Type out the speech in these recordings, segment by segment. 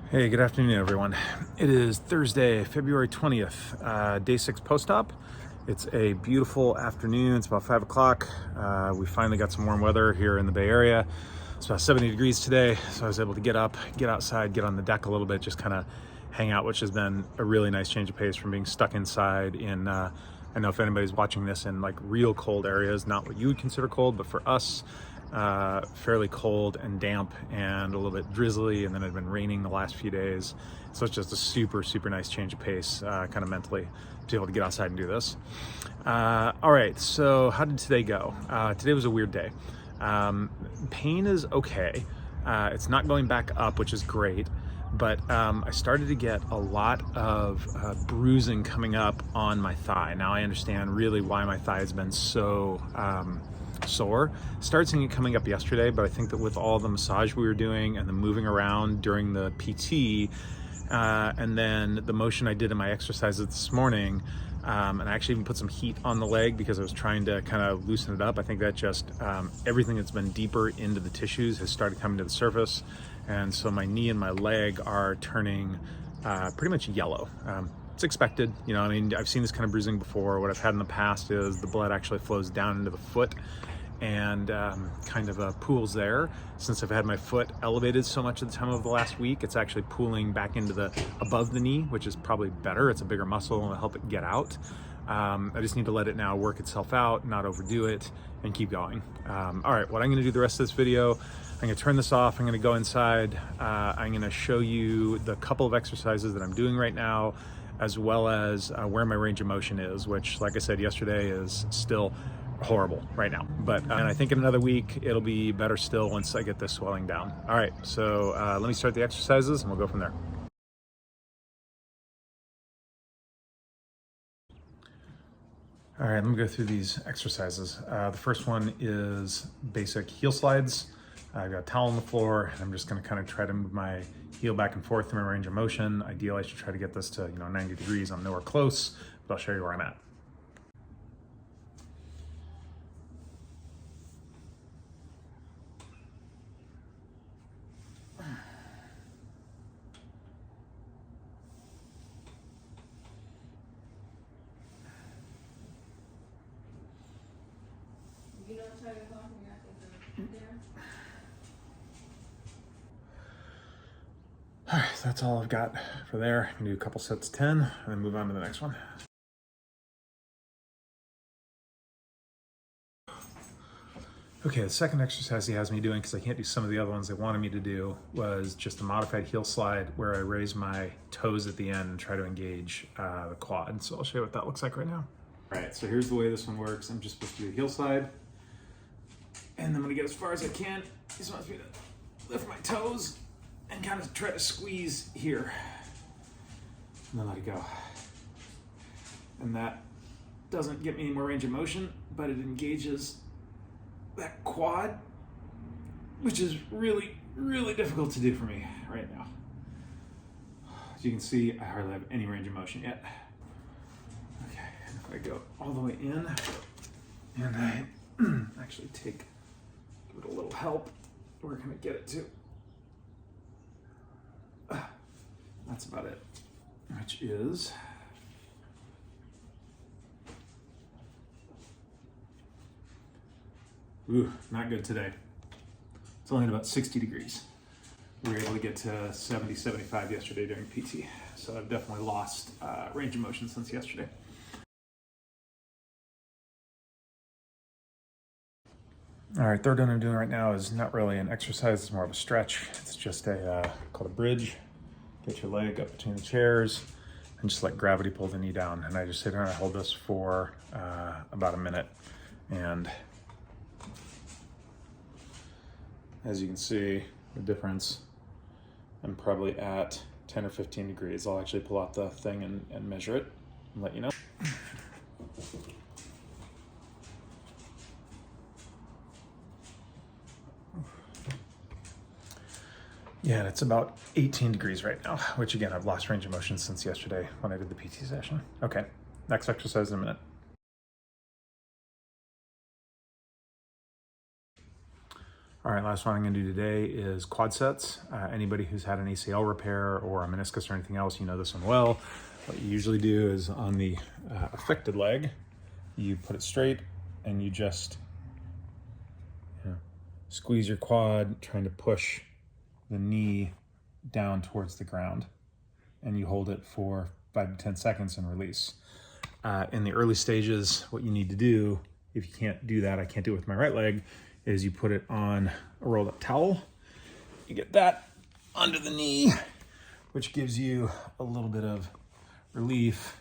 Hey, good afternoon, everyone. It is Thursday, February 20th, day 6 post-op. It's a beautiful afternoon. It's about 5 o'clock. We finally got some warm weather here in the Bay Area. It's about 70 degrees today, so I was able to get up, get outside, get on the deck a little bit, just kind of hang out, which has been a really nice change of pace from being stuck inside in, I know if anybody's watching this in like real cold areas, not what you would consider cold, but for us, fairly cold and damp and a little bit drizzly, and then it had been raining the last few days, so it's just a super nice change of pace, kind of mentally, to be able to get outside and do this. All right, so how did today go? Today was a weird day. Pain is okay. It's not going back up, which is great, but I started to get a lot of bruising coming up on my thigh. Now I understand really why my thigh has been so sore. Started seeing it coming up yesterday, but I think that with all the massage we were doing and the moving around during the PT, and then the motion I did in my exercises this morning, and I actually even put some heat on the leg because I was trying to kind of loosen it up. I think that just everything that's been deeper into the tissues has started coming to the surface, and so my knee and my leg are turning pretty much yellow. It's expected, you know, I mean, I've seen this kind of bruising before. What I've had in the past is the blood actually flows down into the foot and kind of pools there. Since I've had my foot elevated so much at the time of the last week, it's actually pooling back into the above the knee, which is probably better. It's a bigger muscle and it'll help it get out. I just need to let it now work itself out, not overdo it, and keep going. All right, what I'm gonna do the rest of this video, I'm gonna turn this off, I'm gonna go inside, I'm gonna show you the couple of exercises that I'm doing right now, as well as where my range of motion is, which, like I said yesterday, is still horrible right now. But and I think in another week, it'll be better still once I get this swelling down. All right, so let me start the exercises and we'll go from there. All right, let me go through these exercises. The first one is basic heel slides. I've got a towel on the floor, and I'm just gonna kind of try to move my heel back and forth through my range of motion. Ideally, I should try to get this to 90 degrees. I'm nowhere close, but I'll show you where I'm at. All right, so that's all I've got for there. I'm gonna do a couple sets of 10 and then move on to the next one. Okay, the second exercise he has me doing, because I can't do some of the other ones they wanted me to do, was just a modified heel slide where I raise my toes at the end and try to engage the quad. So I'll show you what that looks like right now. All right, so here's the way this one works. I'm just supposed to do a heel slide, and I'm gonna get as far as I can. He just wants me to lift my toes and kind of try to squeeze here, and then let it go. And that doesn't get me any more range of motion, but it engages that quad, which is really difficult to do for me right now. As you can see, I hardly have any range of motion yet. Okay, and if I go all the way in, and I actually give it a little help, where can I get it to? That's about it, which is not good today. It's only at about 60 degrees. We were able to get to 70, 75 yesterday during PT. So I've definitely lost range of motion since yesterday. All right, third one I'm doing right now is not really an exercise, it's more of a stretch. It's just called a bridge. Get your leg up between the chairs and just let gravity pull the knee down. And I just sit here and I hold this for about a minute. And as you can see, the difference, I'm probably at 10 or 15 degrees. I'll actually pull out the thing and measure it and let you know. Yeah, and it's about 18 degrees right now, which again, I've lost range of motion since yesterday when I did the PT session. Okay, next exercise in a minute. All right, last one I'm gonna do today is quad sets. Anybody who's had an ACL repair or a meniscus or anything else, you know this one well. What you usually do is on the affected leg, you put it straight and you just squeeze your quad, trying to push the knee down towards the ground. And you hold it for 5 to 10 seconds and release. In the early stages, what you need to do, if you can't do that, I can't do it with my right leg, is you put it on a rolled up towel. You get that under the knee, which gives you a little bit of relief,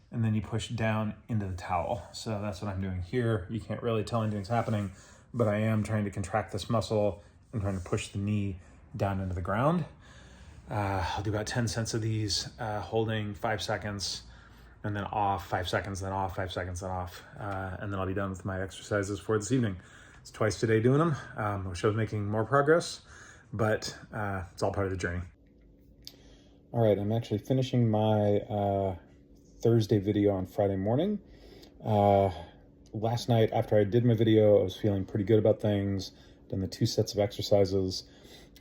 and then you push down into the towel. So that's what I'm doing here. You can't really tell anything's happening, but I am trying to contract this muscle and trying to push the knee down into the ground. I'll do about 10 sets of these, holding 5 seconds, and then off, 5 seconds, then off, 5 seconds, then off. And then I'll be done with my exercises for this evening. It's twice today doing them. I wish I was making more progress, but it's all part of the journey. All right, I'm actually finishing my Thursday video on Friday morning. Last night, after I did my video, I was feeling pretty good about things, done the 2 sets of exercises.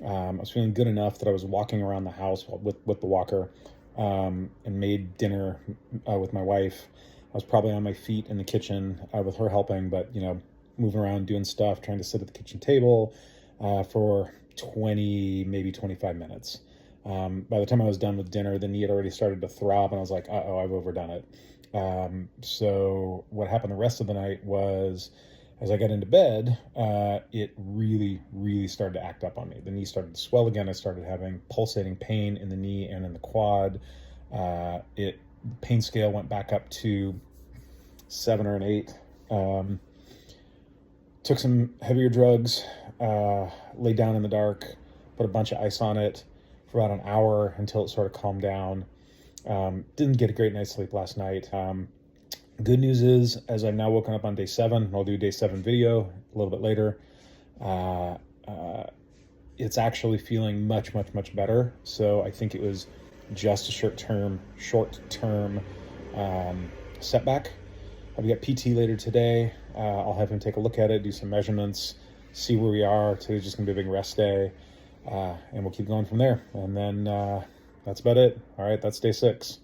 I was feeling good enough that I was walking around the house with the walker and made dinner with my wife. I was probably on my feet in the kitchen with her helping, but moving around, doing stuff, trying to sit at the kitchen table for 20, maybe 25 minutes. By the time I was done with dinner, the knee had already started to throb, and I was like, uh-oh, I've overdone it. So what happened the rest of the night was, as I got into bed, it really, really started to act up on me. The knee started to swell again. I started having pulsating pain in the knee and in the quad. The pain scale went back up to 7 or an 8. Took some heavier drugs, laid down in the dark, put a bunch of ice on it for about an hour until it sort of calmed down. Didn't get a great night's sleep last night. Good news is, as I'm now woken up on day 7, I'll do day 7 video a little bit later. It's actually feeling much, much, much better. So I think it was just a short-term setback. I've got PT later today. I'll have him take a look at it, do some measurements, see where we are. Today's just gonna be a big rest day, and we'll keep going from there. And then that's about it. All right, that's day 6.